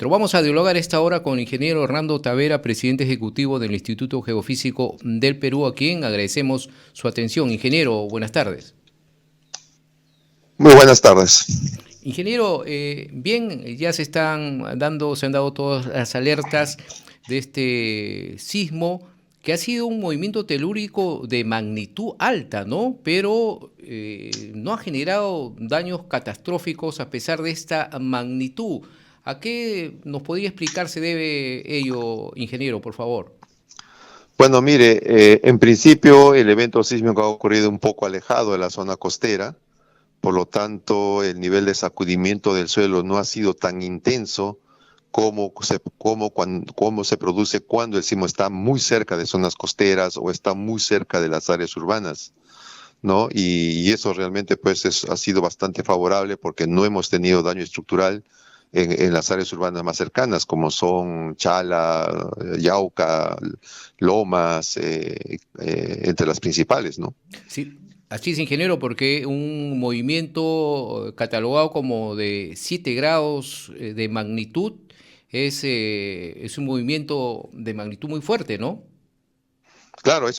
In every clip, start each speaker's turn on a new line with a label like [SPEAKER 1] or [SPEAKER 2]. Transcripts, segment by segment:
[SPEAKER 1] Pero vamos a dialogar esta hora con el ingeniero Hernando Tavera, presidente ejecutivo del Instituto Geofísico del Perú, a quien agradecemos su atención. Ingeniero, buenas tardes.
[SPEAKER 2] Muy buenas tardes.
[SPEAKER 1] Ingeniero, bien, ya se han dado todas las alertas de este sismo, que ha sido un movimiento telúrico de magnitud alta, ¿no? Pero no ha generado daños catastróficos a pesar de esta magnitud. ¿A qué nos podría explicar se debe ello, ingeniero, por favor?
[SPEAKER 2] Bueno, mire, en principio el evento sísmico ha ocurrido un poco alejado de la zona costera, por lo tanto el nivel de sacudimiento del suelo no ha sido tan intenso como se produce cuando el sismo está muy cerca de zonas costeras o está muy cerca de las áreas urbanas, ¿no? Y eso realmente pues ha sido bastante favorable porque no hemos tenido daño estructural en las áreas urbanas más cercanas, como son Chala, Yauca, Lomas, entre las principales, ¿no?
[SPEAKER 1] Sí, así es, ingeniero, porque un movimiento catalogado como de 7 grados de magnitud es un movimiento de magnitud muy fuerte, ¿no?
[SPEAKER 2] Claro, es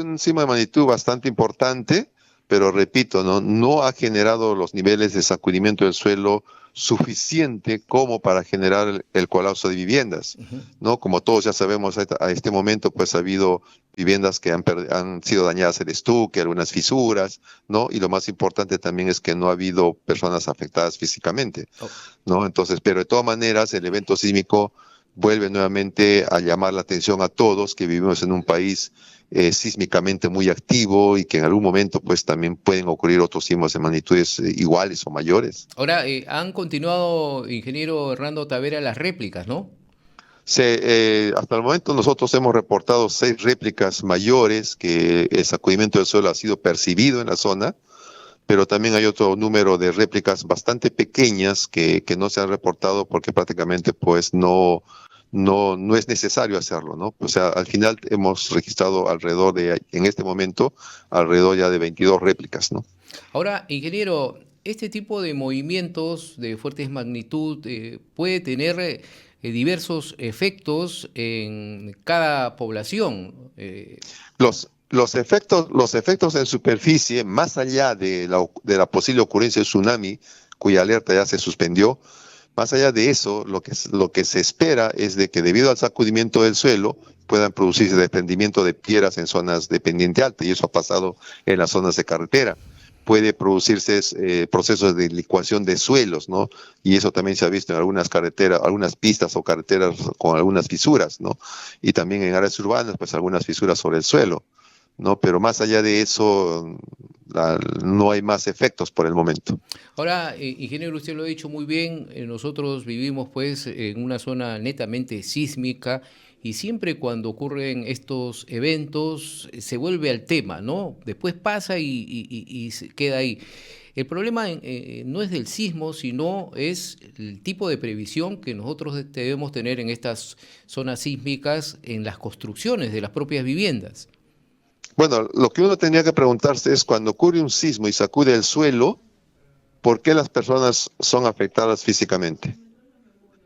[SPEAKER 2] un sismo de magnitud bastante importante, pero repito, no ha generado los niveles de sacudimiento del suelo suficiente como para generar el colapso de viviendas,
[SPEAKER 1] Ujú.
[SPEAKER 2] ¿no? Como todos ya sabemos, a este momento pues ha habido viviendas que han sido dañadas el estuque, algunas fisuras, ¿no? Y lo más importante también es que no ha habido personas afectadas físicamente,
[SPEAKER 1] Oh,
[SPEAKER 2] ¿no? Entonces, pero de todas maneras, el evento sísmico vuelve nuevamente a llamar la atención a todos que vivimos en un país sísmicamente muy activo y que en algún momento pues también pueden ocurrir otros sismos de magnitudes iguales o mayores.
[SPEAKER 1] ahora, han continuado, ingeniero Hernando Tavera, las réplicas, ¿no?
[SPEAKER 2] Hasta el momento nosotros hemos reportado 6 réplicas mayores que el sacudimiento del suelo ha sido percibido en la zona, pero también hay otro número de réplicas bastante pequeñas que no se han reportado porque prácticamente pues no es necesario hacerlo, ¿no? O sea, al final hemos registrado en este momento, alrededor ya de 22 réplicas, ¿no?
[SPEAKER 1] Ahora, ingeniero, este tipo de movimientos de fuertes magnitud puede tener diversos efectos en cada población.
[SPEAKER 2] Los efectos en superficie, más allá de la posible ocurrencia de tsunami, cuya alerta ya se suspendió, más allá de eso, lo que se espera es de que debido al sacudimiento del suelo puedan producirse desprendimiento de piedras en zonas de pendiente alta, y eso ha pasado en las zonas de carretera. Puede producirse procesos de licuación de suelos, ¿no? Y eso también se ha visto en algunas carreteras, algunas pistas o carreteras con algunas fisuras, ¿no? Y también en áreas urbanas, pues algunas fisuras sobre el suelo, ¿no? Pero más allá de eso, no hay más efectos por el momento.
[SPEAKER 1] Ahora, ingeniero, usted lo ha dicho muy bien, nosotros vivimos pues en una zona netamente sísmica y siempre cuando ocurren estos eventos se vuelve al tema, ¿no? Después pasa y se queda ahí. El problema no es del sismo, sino es el tipo de previsión que nosotros debemos tener en estas zonas sísmicas, en las construcciones de las propias viviendas.
[SPEAKER 2] Bueno, lo que uno tendría que preguntarse es cuando ocurre un sismo y sacude el suelo, ¿por qué las personas son afectadas físicamente?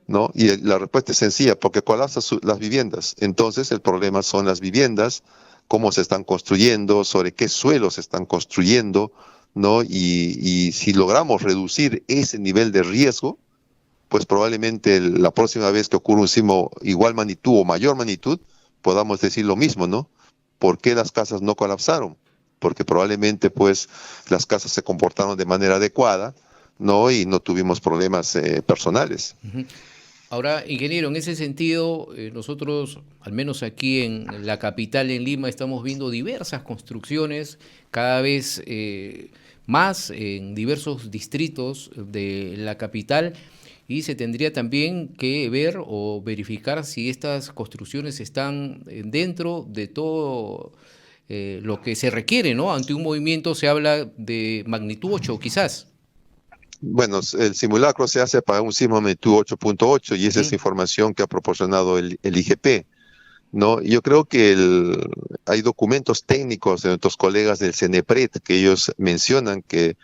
[SPEAKER 2] ¿No? Y la respuesta es sencilla, porque colapsan las viviendas. Entonces el problema son las viviendas, cómo se están construyendo, sobre qué suelo se están construyendo, ¿no? Y si logramos reducir ese nivel de riesgo, pues probablemente la próxima vez que ocurra un sismo igual magnitud o mayor magnitud, podamos decir lo mismo, ¿no? ¿Por qué las casas no colapsaron? Porque probablemente pues las casas se comportaron de manera adecuada, ¿no? Y no tuvimos problemas personales.
[SPEAKER 1] Ujú. Ahora, ingeniero, en ese sentido, nosotros, al menos aquí en la capital, en Lima, estamos viendo diversas construcciones, cada vez más en diversos distritos de la capital, y se tendría también que ver o verificar si estas construcciones están dentro de todo lo que se requiere, ¿no? Ante un movimiento se habla de magnitud 8, quizás.
[SPEAKER 2] Bueno, el simulacro se hace para un sismo de magnitud 8.8 y esa es
[SPEAKER 1] Ujú.
[SPEAKER 2] información que ha proporcionado el IGP, ¿no? Yo creo que hay documentos técnicos de nuestros colegas del CENEPRED que ellos mencionan que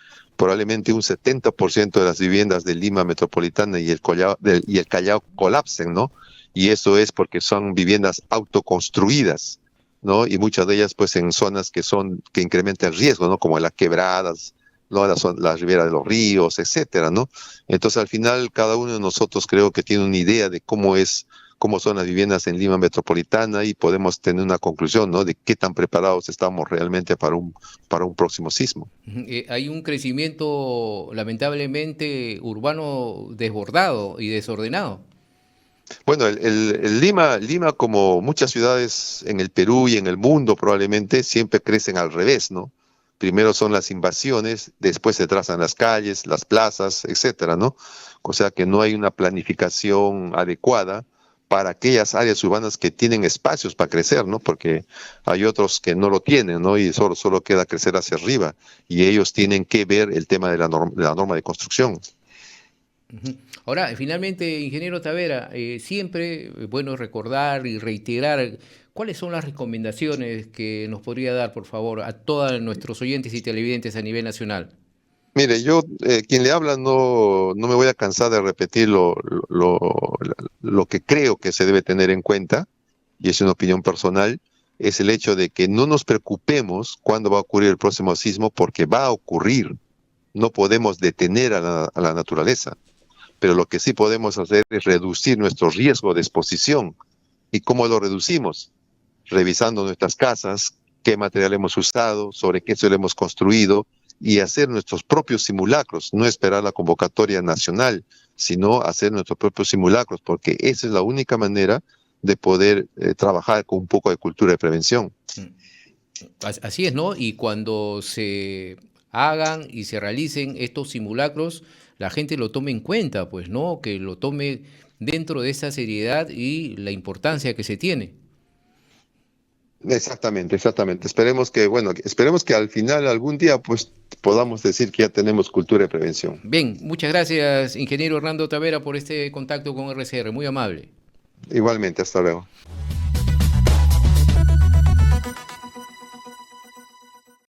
[SPEAKER 2] probablemente un 70% de las viviendas de Lima metropolitana y el Callao colapsen, ¿no? Y eso es porque son viviendas autoconstruidas, ¿no? Y muchas de ellas pues en zonas que incrementan el riesgo, ¿no? Como las quebradas, ¿no? La ribera de los ríos, etcétera, ¿no? Entonces al final cada uno de nosotros creo que tiene una idea de cómo son las viviendas en Lima metropolitana y podemos tener una conclusión, ¿no? De qué tan preparados estamos realmente para un próximo sismo.
[SPEAKER 1] Hay un crecimiento lamentablemente urbano desbordado y desordenado.
[SPEAKER 2] Bueno, el Lima, como muchas ciudades en el Perú y en el mundo probablemente, siempre crecen al revés, ¿no? Primero son las invasiones, después se trazan las calles, las plazas, etcétera, ¿no? O sea que no hay una planificación adecuada para aquellas áreas urbanas que tienen espacios para crecer, ¿no? Porque hay otros que no lo tienen, ¿no? Y solo queda crecer hacia arriba. Y ellos tienen que ver el tema de la norma de construcción.
[SPEAKER 1] Ahora, finalmente, ingeniero Tavera, siempre es bueno recordar y reiterar cuáles son las recomendaciones que nos podría dar, por favor, a todos nuestros oyentes y televidentes a nivel nacional.
[SPEAKER 2] Mire, yo, quien le habla, no me voy a cansar de repetir lo que creo que se debe tener en cuenta, y es una opinión personal, es el hecho de que no nos preocupemos cuándo va a ocurrir el próximo sismo, porque va a ocurrir. No podemos detener a la naturaleza, pero lo que sí podemos hacer es reducir nuestro riesgo de exposición. ¿Y cómo lo reducimos? Revisando nuestras casas, qué material hemos usado, sobre qué suelo hemos construido, y hacer nuestros propios simulacros, no esperar la convocatoria nacional, sino hacer nuestros propios simulacros, porque esa es la única manera de poder trabajar con un poco de cultura de prevención.
[SPEAKER 1] Así es, ¿no? Y cuando se hagan y se realicen estos simulacros, la gente lo tome en cuenta, pues, ¿no? Que lo tome dentro de esa seriedad y la importancia que se tiene.
[SPEAKER 2] Exactamente, exactamente. Esperemos que al final, algún día, pues podamos decir que ya tenemos cultura de prevención.
[SPEAKER 1] Bien, muchas gracias, ingeniero Hernando Tavera, por este contacto con RCR, muy amable.
[SPEAKER 2] Igualmente, hasta luego.